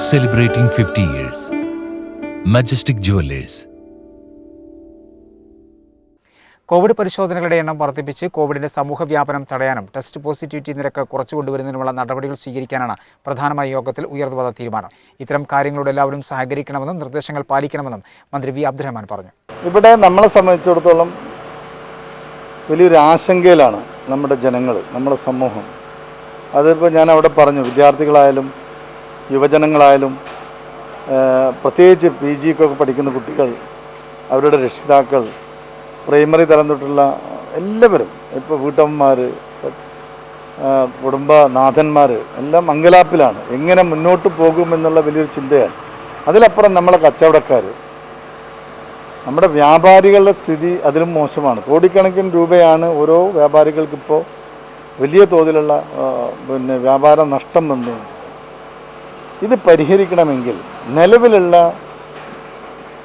Celebrating 50 years. Majestic Jewelers. Covid പരിശോധനകളുടെ എണ്ണം വർദ്ധിപ്പിച്ച് കോവിഡിന്റെ സമൂഹ വ്യാപനം തടയാനും ടെസ്റ്റ് പോസിറ്റിവിറ്റി നിരക്ക് കുറച്ചുകൊണ്ടുവരുന്നതിനുമുള്ള നടപടികൾ സ്വീകരിക്കാനാണ് പ്രധാനമായ യോഗത്തിൽ ഉയർന്നുവന്ന തീരുമാനം. ഇത്തരം കാര്യങ്ങളോട് എല്ലാവരും സഹകരിക്കണമെന്നും നിർദ്ദേശങ്ങൾ പാലിക്കണമെന്നും മന്ത്രി വി അബ്ദുറഹ്മാൻ പറഞ്ഞു. ഇവിടെ നമ്മളെ സംബന്ധിച്ചിടത്തോളം വലിയൊരു ആശങ്കയിലാണ് നമ്മുടെ ജനങ്ങൾ, നമ്മുടെ സമൂഹം. അതിപ്പോൾ ഞാൻ അവിടെ പറഞ്ഞു, വിദ്യാർത്ഥികളായാലും യുവജനങ്ങളായാലും പ്രത്യേകിച്ച് PG ഒക്കെ പഠിക്കുന്ന കുട്ടികൾ, അവരുടെ രക്ഷിതാക്കൾ, പ്രൈമറി തലം തൊട്ടുള്ള എല്ലാവരും, ഇപ്പോൾ വീട്ടമ്മമാർ, കുടുംബനാഥന്മാർ എല്ലാം അങ്കലാപ്പിലാണ്. എങ്ങനെ മുന്നോട്ട് പോകുമെന്നുള്ള വലിയൊരു ചിന്തയാണ്. അതിലപ്പുറം നമ്മളെ കച്ചവടക്കാർ, നമ്മുടെ വ്യാപാരികളുടെ സ്ഥിതി അതിലും മോശമാണ്. കോടിക്കണക്കിന് രൂപയാണ് ഓരോ വ്യാപാരികൾക്കിപ്പോൾ വലിയ തോതിലുള്ള വ്യാപാര നഷ്ടം വന്നു. ഇത് പരിഹരിക്കണമെങ്കിൽ നിലവിലുള്ള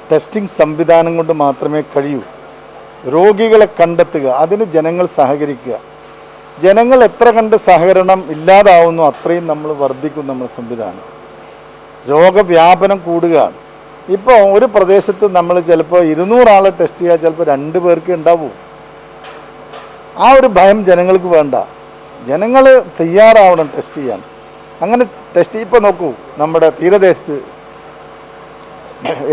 ടെസ്റ്റിംഗ് സംവിധാനം കൊണ്ട് മാത്രമേ കഴിയൂ. രോഗികളെ കണ്ടെത്തുക, അതിന് ജനങ്ങൾ സഹകരിക്കുക. ജനങ്ങൾ എത്ര കണ്ട് സഹകരണം ഇല്ലാതാവുന്നു അത്രയും നമ്മൾ വർദ്ധിക്കും നമ്മുടെ സംവിധാനം. രോഗവ്യാപനം കൂടുകയാണ്. ഇപ്പോൾ ഒരു പ്രദേശത്ത് നമ്മൾ ചിലപ്പോൾ 200 ആളെ ടെസ്റ്റ് ചെയ്യുക, ചിലപ്പോൾ 2 പേർക്ക് ഉണ്ടാവൂ. ആ ഒരു ഭയം ജനങ്ങൾക്ക് വേണ്ട. ജനങ്ങൾ തയ്യാറാവണം ടെസ്റ്റ് ചെയ്യാൻ. അങ്ങനെ ടെസ്റ്റ് ഇപ്പോൾ നോക്കൂ, നമ്മുടെ തീരദേശത്ത്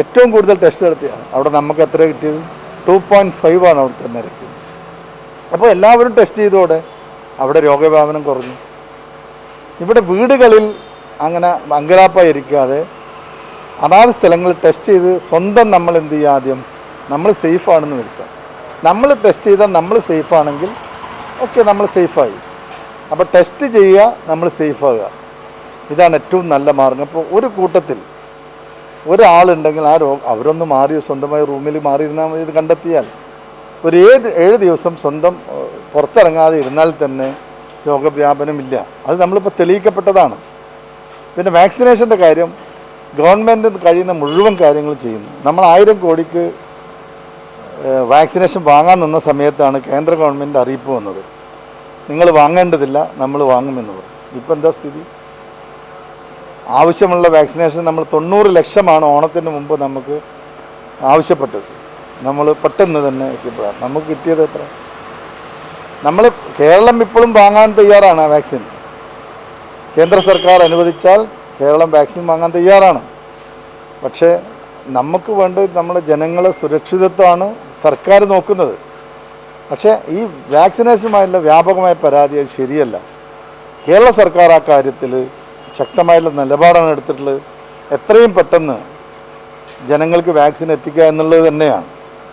ഏറ്റവും കൂടുതൽ ടെസ്റ്റ് നടത്തിയാണ്. അവിടെ നമുക്ക് എത്ര കിട്ടിയത്? 2.5 ആണ് അവിടുത്തെ നിരക്ക്. അപ്പോൾ എല്ലാവരും ടെസ്റ്റ് ചെയ്തോടെ അവിടെ രോഗവ്യാപനം കുറഞ്ഞു. ഇവിടെ വീടുകളിൽ അങ്ങനെ അങ്കലാപ്പായിരിക്കാതെ അതാത് സ്ഥലങ്ങളിൽ ടെസ്റ്റ് ചെയ്ത് സ്വന്തം നമ്മൾ എന്ത് ചെയ്യുക, ആദ്യം നമ്മൾ സേഫാണെന്ന് വരുത്തുക. നമ്മൾ ടെസ്റ്റ് ചെയ്താൽ നമ്മൾ സേഫാണെങ്കിൽ ഓക്കെ, നമ്മൾ സേഫായി. അപ്പോൾ ടെസ്റ്റ് ചെയ്യുക, നമ്മൾ സേഫാകുക, ഇതാണ് ഏറ്റവും നല്ല മാർഗം. അപ്പോൾ ഒരു കൂട്ടത്തിൽ ഒരാളുണ്ടെങ്കിൽ അവരൊന്ന് മാറി സ്വന്തമായി റൂമിൽ മാറിയിരുന്നാൽ മതി. ഇത് കണ്ടെത്തിയാൽ ഒരു 7 ദിവസം സ്വന്തം പുറത്തിറങ്ങാതെ ഇരുന്നാൽ തന്നെ രോഗവ്യാപനമില്ല. അത് നമ്മളിപ്പോൾ തെളിയിക്കപ്പെട്ടതാണ്. പിന്നെ വാക്സിനേഷൻ്റെ കാര്യം ഗവൺമെൻറ് കഴിയുന്ന മുഴുവൻ കാര്യങ്ങളും ചെയ്യുന്നു. നമ്മൾ 1000 കോടിക്ക് വാക്സിനേഷൻ വാങ്ങാൻ നിന്ന സമയത്താണ് കേന്ദ്ര ഗവൺമെൻറ് അറിയിപ്പ് വന്നത്, നിങ്ങൾ വാങ്ങേണ്ടതില്ല, നമ്മൾ വാങ്ങുമെന്ന് പറഞ്ഞു. ഇപ്പോൾ എന്താ സ്ഥിതി? ആവശ്യമുള്ള വാക്സിനേഷൻ നമ്മൾ 90 ലക്ഷമാണ് ഓണത്തിന് മുമ്പ് നമുക്ക് ആവശ്യപ്പെട്ടത്. നമ്മൾ പെട്ടെന്ന് തന്നെ എത്തിയപ്പോഴാണ് നമുക്ക് കിട്ടിയത് എത്ര? നമ്മൾ കേരളം ഇപ്പോഴും വാങ്ങാൻ തയ്യാറാണ് വാക്സിൻ. കേന്ദ്ര സർക്കാർ അനുവദിച്ചാൽ കേരളം വാക്സിൻ വാങ്ങാൻ തയ്യാറാണ്. പക്ഷേ നമുക്ക് വേണ്ടത് നമ്മുടെ ജനങ്ങളെ സുരക്ഷിതത്വമാണ് സർക്കാർ നോക്കുന്നത്. പക്ഷേ ഈ വാക്സിനേഷനുമായുള്ള വ്യാപകമായ പരാതി അത് ശരിയല്ല. കേരള സർക്കാർ ആ കാര്യത്തിൽ ശക്തമായിട്ടുള്ള നിലപാടാണ് എടുത്തിട്ടുള്ളത്. എത്രയും പെട്ടെന്ന് ജനങ്ങൾക്ക് വാക്സിൻ എത്തിക്കുക എന്നുള്ളത് തന്നെയാണ്.